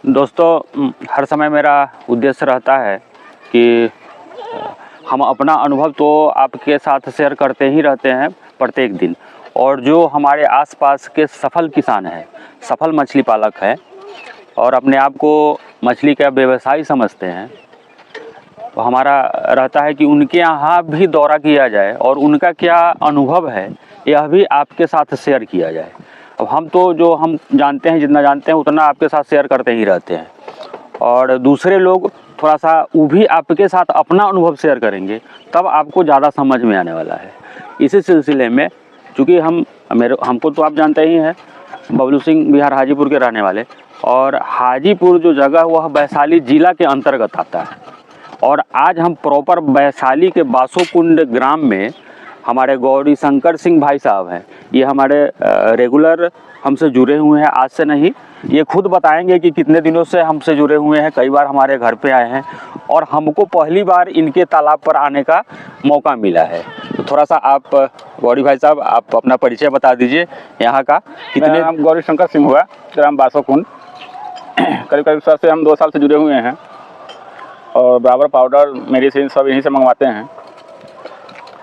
दोस्तों, हर समय मेरा उद्देश्य रहता है कि हम अपना अनुभव तो आपके साथ शेयर करते ही रहते हैं प्रत्येक दिन। और जो हमारे आसपास के सफल किसान हैं, सफल मछली पालक हैं और अपने आप को मछली का व्यवसायी समझते हैं, तो हमारा रहता है कि उनके यहाँ भी दौरा किया जाए और उनका क्या अनुभव है यह भी आपके साथ शेयर किया जाए। अब हम तो जो हम जानते हैं, जितना जानते हैं उतना आपके साथ शेयर करते ही रहते हैं, और दूसरे लोग थोड़ा सा वो भी आपके साथ अपना अनुभव शेयर करेंगे, तब आपको ज़्यादा समझ में आने वाला है। इसी सिलसिले में चूँकि हमको तो आप जानते ही हैं, बबलू सिंह बिहार हाजीपुर के रहने वाले, और हाजीपुर जो जगह वह वैशाली ज़िला के अंतर्गत आता है। और आज हम प्रॉपर वैशाली के बासोकुंड ग्राम में हमारे गौरी शंकर सिंह भाई साहब हैं। ये हमारे रेगुलर हमसे जुड़े हुए हैं, आज से नहीं। ये खुद बताएंगे कि कितने दिनों से हमसे जुड़े हुए हैं, कई बार हमारे घर पे आए हैं और हमको पहली बार इनके तालाब पर आने का मौका मिला है। तो थोड़ा सा आप गौरी भाई साहब, आप अपना परिचय बता दीजिए यहाँ का। मेरा नाम गौरी शंकर सिंह हुआ, ग्राम बासोकुंड। करीब सर से हम 2 साल से जुड़े हुए हैं और बराबर पाउडर मेडिसिन सब यहीं से मंगवाते हैं।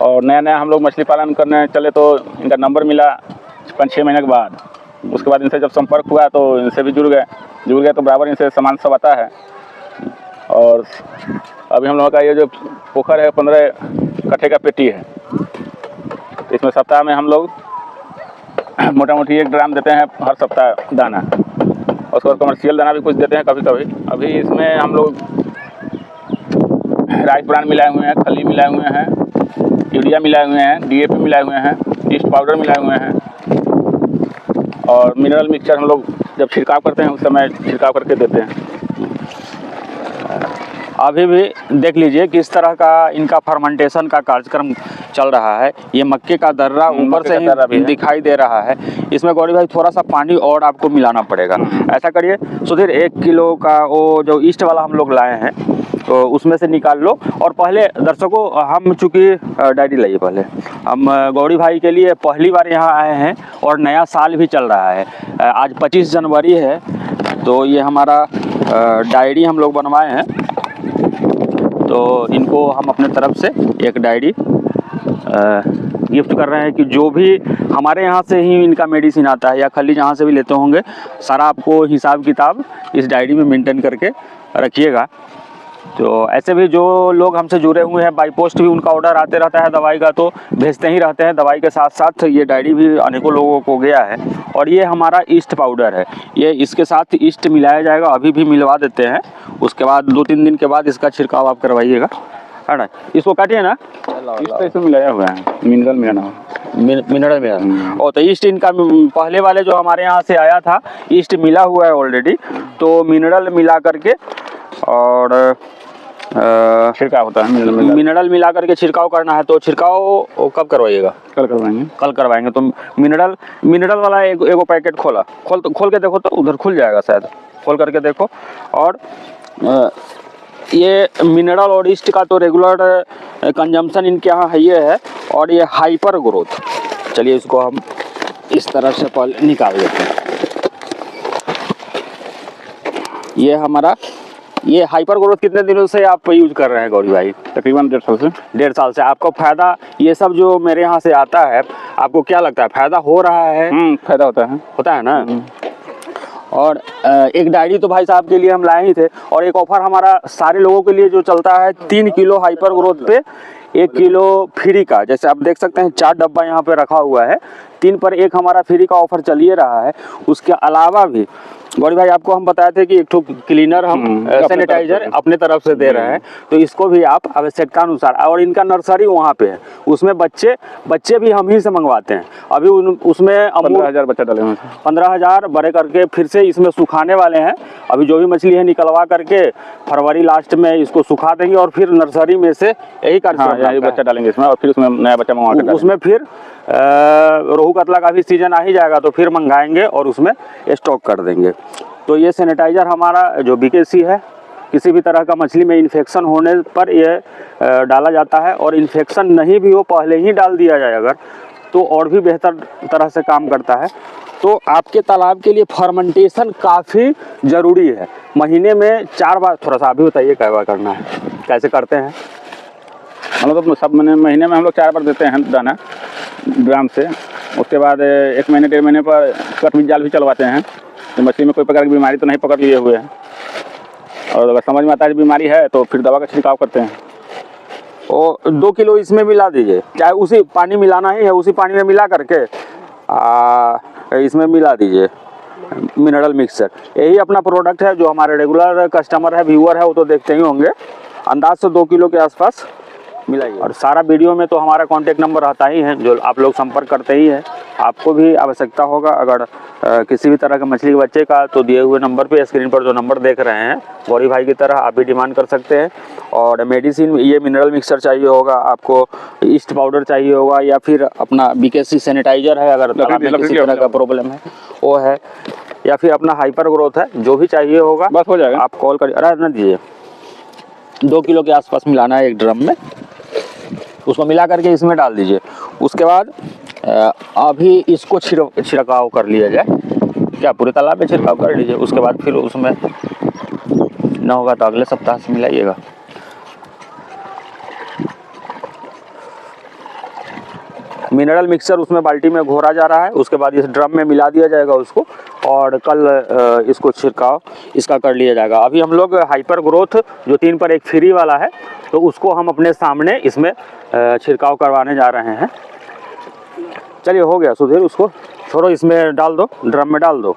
और नया हम लोग मछली पालन करने चले तो इनका नंबर मिला 5-6 महीने के बाद। उसके बाद इनसे जब संपर्क हुआ तो इनसे भी जुड़ गए तो बराबर इनसे सामान सब आता है। और अभी हम लोगों का ये जो पोखर है 15 कट्ठे का पेटी है। इसमें सप्ताह में हम लोग मोटा मोटी 1 ड्राम देते हैं हर सप्ताह दाना, और उसके बाद कमर्शियल दाना भी कुछ देते हैं कभी कभी। अभी इसमें हम लोग राइस ब्रांड मिलाए हुए हैं, खली मिलाए हुए हैं, यूरिया मिलाए हुए हैं, DAP मिलाए हुए हैं, ईस्ट पाउडर मिलाए हुए हैं, और मिनरल मिक्सचर हम लोग जब छिड़काव करते हैं उस समय छिड़काव करके देते हैं। अभी भी देख लीजिए किस तरह का इनका फर्मेंटेशन का कार्यक्रम चल रहा है। ये मक्के का दर्रा ऊपर से ही दिखाई दे रहा है। इसमें गौरी भाई थोड़ा सा पानी और आपको मिलाना पड़ेगा। ऐसा करिए सुधीर, 1 किलो का वो जो ईस्ट वाला हम लोग लाए हैं तो उसमें से निकाल लो। और पहले दर्शकों, हम चूँकि डायरी लाइए, पहले हम गौरी भाई के लिए पहली बार यहाँ आए हैं और नया साल भी चल रहा है। आज 25 जनवरी है, तो ये हमारा डायरी हम लोग बनवाए हैं। तो इनको हम अपने तरफ से एक डायरी गिफ्ट कर रहे हैं कि जो भी हमारे यहाँ से ही इनका मेडिसिन आता है या खली जहाँ से भी लेते होंगे, सारा आपको हिसाब किताब इस डायरी में मेंटेन करके रखिएगा। तो ऐसे भी जो लोग हमसे जुड़े हुए हैं, बाई पोस्ट भी उनका ऑर्डर आते रहता है दवाई का, तो भेजते ही रहते हैं। दवाई के साथ साथ ये डायरी भी अनेकों लोगों को गया है। और ये हमारा ईस्ट पाउडर है, ये इसके साथ ईस्ट मिलाया जाएगा, अभी भी मिलवा देते हैं। उसके बाद 2-3 दिन के बाद इसका छिड़काव आप करवाइएगा, है ना। इसको काटिए ना, इसमें मिलाया हुआ है मिनरल मिला। और तो ईस्ट इनका पहले वाले जो हमारे यहाँ से आया था, ईस्ट मिला हुआ है ऑलरेडी, तो मिनरल मिला करके और छिड़काव होता है। मिनरल मिला करके छिड़काव करना है। तो छिड़काव कब करवाइएगा? कल करवाएंगे। तो मिनरल वाला एगो पैकेट खोल के देखो, तो उधर खुल जाएगा शायद, खोल करके देखो। और ये मिनरल और ईस्ट का तो रेगुलर कंजम्पशन इनके यहाँ है ये है। और ये हाइपर ग्रोथ, चलिए इसको हम इस तरह से पहले निकाल देते हैं। ये हमारा ये हाइपर ग्रोथ कितने दिनों से आप यूज कर रहे हैं गौरी भाई? तकरीबन 1.5 साल से। आपको फायदा ये सब जो मेरे यहाँ से आता है, आपको क्या लगता है फायदा हो रहा है? फायदा होता है ना। और एक डायरी तो भाई साहब के लिए हम लाए ही थे, और एक ऑफर हमारा सारे लोगों के लिए जो चलता है, 3 किलो हाइपर ग्रोथ पे 1 किलो फ्री का। जैसे आप देख सकते हैं 4 डब्बा यहाँ पे रखा हुआ है, 3 पर 1 हमारा फ्री का ऑफर चलिए रहा है। उसके अलावा भी गौरी भाई आपको हम बताए थे कि एक क्लीनर हम सैनिटाइजर अपने तरफ से दे रहे हैं, तो इसको भी आप आवश्यकता अनुसार। और इनका नर्सरी वहाँ पे है, उसमें बच्चे भी हम ही से मंगवाते हैं। अभी उसमें 15,000 बच्चा डाले हुए, 15,000 बड़े करके फिर से इसमें सुखाने वाले हैं। अभी जो भी मछली है निकलवा करके फरवरी लास्ट में इसको सुखा देंगे और फिर नर्सरी में से यही बच्चा डालेंगे इसमें, और फिर उसमें नया बच्चा मंगवा के उसमें फिर रोहू कतला का भी सीजन आ ही जाएगा, तो फिर मंगाएंगे और उसमें स्टॉक कर देंगे। तो ये सैनिटाइज़र हमारा जो BKC है, किसी भी तरह का मछली में इन्फेक्शन होने पर यह डाला जाता है। और इन्फेक्शन नहीं भी हो, पहले ही डाल दिया जाए अगर, तो और भी बेहतर तरह से काम करता है। तो आपके तालाब के लिए फर्मेंटेशन काफ़ी ज़रूरी है। महीने में 4 बार, थोड़ा सा अभी बताइए क्या बार करना है, कैसे करते हैं? हम लोग तो सब महीने में हम लोग 4 बार देते हैं दाना ड्राम से। उसके बाद 1 महीने 1.5 महीने पर कट भी जाल भी चलवाते हैं तो मछली में कोई प्रकार की बीमारी तो नहीं पकड़ लिए हुए हैं। और अगर समझ में आता है बीमारी है तो फिर दवा का छिड़काव करते हैं। और 2 किलो इसमें मिला दीजिए, चाहे उसी पानी मिलाना ही है, उसी पानी में मिला करके इसमें मिला दीजिए मिनरल मिक्सचर। यही अपना प्रोडक्ट है जो हमारे रेगुलर कस्टमर है, व्यूअर है, वो तो देखते ही होंगे। अंदाज से 2 किलो के आसपास मिलाइए। और सारा वीडियो में तो हमारा कॉन्टेक्ट नंबर रहता ही है, जो आप लोग संपर्क करते ही हैं। आपको भी आवश्यकता होगा अगर किसी भी तरह के मछली के बच्चे का, तो दिए हुए नंबर पे, स्क्रीन पर जो नंबर देख रहे हैं, गौरी भाई की तरह आप भी डिमांड कर सकते हैं। और मेडिसिन, ये मिनरल मिक्सचर चाहिए होगा आपको, ईस्ट पाउडर चाहिए होगा, या फिर अपना BKC सैनिटाइजर है अगर तालाब में किसी तरह का प्रॉब्लम है वो है, या फिर अपना हाइपर ग्रोथ है, जो भी चाहिए होगा बस हो जाएगा। आप कॉल करिए। अरे ना दीजिए, 2 किलो के आसपास मिलाना है एक ड्रम में, उसको मिला करके इसमें डाल दीजिए। उसके बाद अभी इसको छिड़काव कर लिया जाए, क्या पूरे तालाब में छिड़काव कर लीजिए। उसके बाद फिर उसमें ना होगा तो अगले सप्ताह से मिलाइएगा। मिनरल मिक्सचर उसमें बाल्टी में घोरा जा रहा है, उसके बाद इस ड्रम में मिला दिया जाएगा उसको, और कल इसको छिड़काव इसका कर लिया जाएगा। अभी हम लोग हाइपर ग्रोथ जो 3 पर 1 फ्री वाला है, तो उसको हम अपने सामने इसमें छिड़काव करवाने जा रहे हैं। चलिए हो गया सुधीर, उसको छोड़ो, इसमें डाल दो, ड्रम में डाल दो।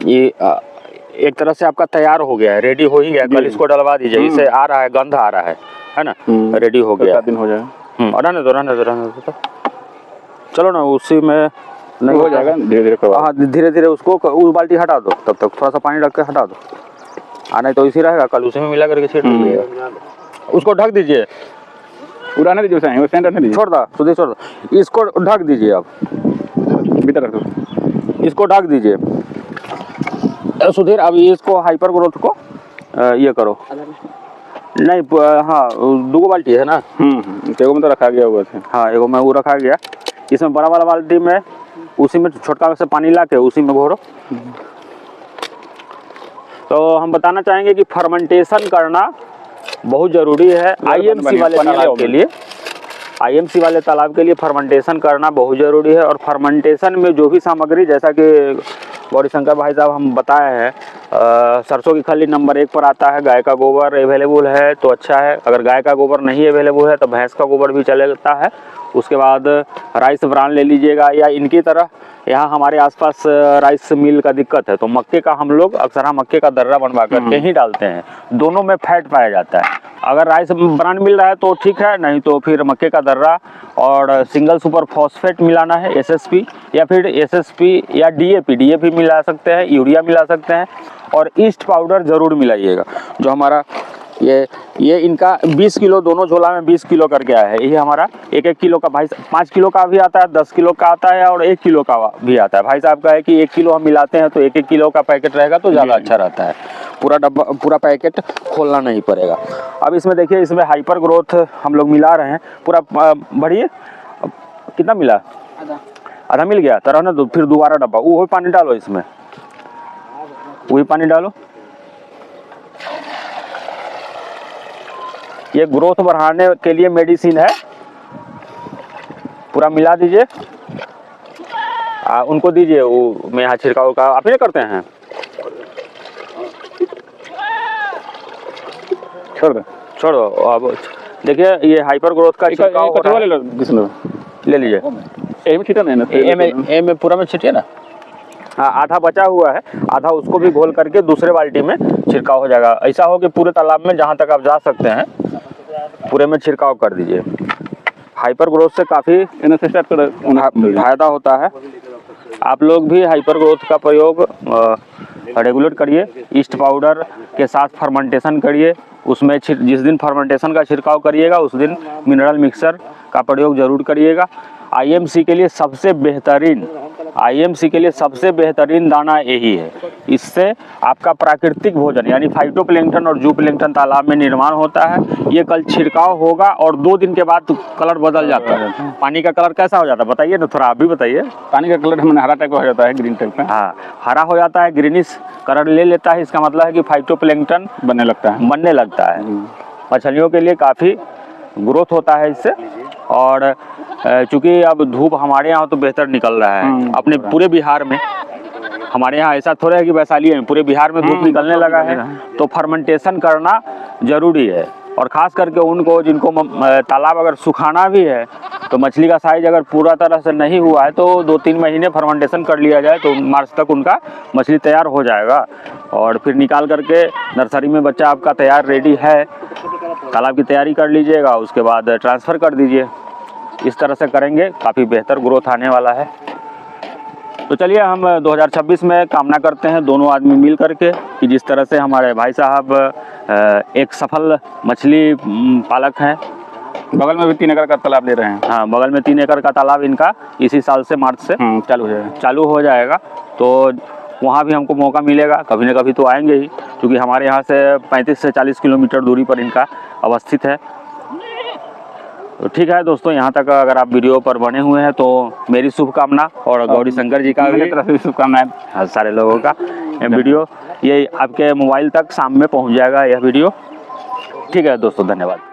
ये एक तरह से आपका तैयार हो गया है, रेडी हो ही गया। कल इसको डलवा दीजिए, इसे आ रहा है, गंध आ रहा है ना, रेडी हो गया। 7 दिन हो जाएगा। और रहने दो। चलो ना, उसी में नहीं हो जाएगा, धीरे धीरे करवा। हाँ, धीरे धीरे उसको उस बाल्टी हटा दो, तब तक थोड़ा सा पानी रख के हटा दो। नहीं तो इसी रहेगा, कल उसी में मिला करके छीट दीजिएगा। उसको ढक दीजिए, उड़ाने दीजिए, छोड़ दो सुधीर, छोड़ दो, इसको ढक दीजिए। आप भीतर रख दो, इसको ढक दीजिए सुधीर। अभी इसको हाइपर ग्रोथ को ये करो। नहीं, हाँ 2 बाल्टी है ना। एगो में तो रखा गया हुआ था। हाँ, एगो में वो रखा गया, इसमें बड़ा वाला बाल्टी में, उसी में छोटका से पानी ला के उसी में घोरो। तो हम बताना चाहेंगे कि फर्मेंटेशन करना बहुत ज़रूरी है IMC वाले तालाब के लिए। IMC वाले तालाब के लिए फर्मेंटेशन करना बहुत ज़रूरी है। और फर्मेंटेशन में जो भी सामग्री, जैसा कि गौरी शंकर भाई साहब हम बताए हैं, सरसों की खली नंबर 1 पर आता है। गाय का गोबर अवेलेबल है तो अच्छा है, अगर गाय का गोबर नहीं अवेलेबल है तो भैंस का गोबर भी चलता है। उसके बाद राइस ब्रांड ले लीजिएगा, या इनकी तरह यहाँ हमारे आसपास राइस मिल का दिक्कत है तो मक्के का हम लोग अक्सर मक्के का दर्रा बनवा करके ही डालते हैं। दोनों में फैट पाया जाता है। अगर राइस ब्रांड मिल रहा है तो ठीक है, नहीं तो फिर मक्के का दर्रा और सिंगल सुपर फॉस्फेट मिलाना है, SSP, या फिर SSP या DAP मिला सकते हैं, यूरिया मिला सकते हैं। और ईस्ट पाउडर ज़रूर मिलाइएगा। जो हमारा ये इनका 20 किलो, दोनों झोला में 20 किलो करके आया है। ये हमारा 1-1 किलो का, भाई 5 किलो का भी आता है, 10 किलो का आता है, और 1 किलो का भी आता है। भाई साहब का है कि 1 किलो हम मिलाते हैं तो 1-1 किलो का पैकेट रहेगा तो ज़्यादा अच्छा रहता है। पूरा डब्बा, पूरा पैकेट खोलना नहीं पड़ेगा। अब इसमें देखिए, इसमें हाइपर ग्रोथ हम लोग मिला रहे हैं पूरा। बढ़िए, कितना मिला? आधा मिल गया तो रहने दो, फिर दोबारा डब्बा वही पानी डालो, इसमें वही पानी डालो। ये ग्रोथ बढ़ाने के लिए मेडिसिन है, पूरा मिला दीजिए। उनको दीजिए, वो मैं यहाँ छिड़काव का आप ही करते हैं। छोड़ दो। अब देखिए, ये हाइपर ग्रोथ का छिड़काव हो रहा है। ले लीजिए, में पूरा में छिटिए ना। हाँ, आधा बचा हुआ है, आधा उसको भी घोल करके दूसरे बाल्टी में छिड़काव हो जाएगा। ऐसा हो कि पूरे तालाब में जहाँ तक आप जा सकते हैं पूरे में छिड़काव कर दीजिए। हाइपर ग्रोथ से काफ़ी फायदा होता है। आप लोग भी हाइपर ग्रोथ का प्रयोग रेगुलर करिए। ईस्ट पाउडर के साथ फर्मेंटेशन करिए। उसमें जिस दिन फर्मेंटेशन का छिड़काव करिएगा उस दिन मिनरल मिक्सचर का प्रयोग जरूर करिएगा। आईएमसी के लिए सबसे बेहतरीन दाना यही है। इससे आपका प्राकृतिक भोजन यानी फाइटोप्लैंक्टन और जूप्लैंक्टन तालाब में निर्माण होता है। ये कल छिड़काव होगा और 2 दिन के बाद कलर बदल जाता है। पानी का कलर कैसा हो जाता है बताइए ना, थोड़ा आप भी बताइए। पानी का कलर हमारे हरा टाइप का हो जाता है, ग्रीन टाइप का। हाँ, हरा हो जाता है, ग्रीनिश कलर ले लेता है। इसका मतलब है कि फाइटोप्लैंक्टन बनने लगता है। मछलियों के लिए काफ़ी ग्रोथ होता है इससे। और चूँकि अब धूप हमारे यहाँ तो बेहतर निकल रहा है अपने पूरे बिहार में। हमारे यहाँ ऐसा थोड़ा है कि वैशाली में, पूरे बिहार में धूप निकलने लगा है, तो फर्मेंटेशन करना ज़रूरी है। और ख़ास करके उनको जिनको तालाब अगर सुखाना भी है तो मछली का साइज अगर पूरा तरह से नहीं हुआ है तो 2-3 महीने फर्मेंटेशन कर लिया जाए तो मार्च तक उनका मछली तैयार हो जाएगा। और फिर निकाल करके नर्सरी में बच्चा आपका तैयार रेडी है, तालाब की तैयारी कर लीजिएगा, उसके बाद ट्रांसफ़र कर दीजिए। इस तरह से करेंगे काफ़ी बेहतर ग्रोथ आने वाला है। तो चलिए हम 2026 में कामना करते हैं दोनों आदमी मिल करके कि जिस तरह से हमारे भाई साहब एक सफल मछली पालक हैं। बगल में भी 3 एकड़ का तालाब ले रहे हैं। हाँ, बगल में 3 एकड़ का तालाब इनका इसी साल से मार्च से चालू हो जाएगा। तो वहाँ भी हमको मौका मिलेगा, कभी ना कभी तो आएंगे ही, क्योंकि हमारे यहाँ से 35 से 40 किलोमीटर दूरी पर इनका अवस्थित है। तो ठीक है दोस्तों, यहाँ तक अगर आप वीडियो पर बने हुए हैं तो मेरी शुभकामना और गौरी शंकर जी का भी शुभकामनाएं सारे लोगों का। वीडियो ये आपके मोबाइल तक शाम में पहुँच जाएगा यह वीडियो। ठीक है दोस्तों, धन्यवाद।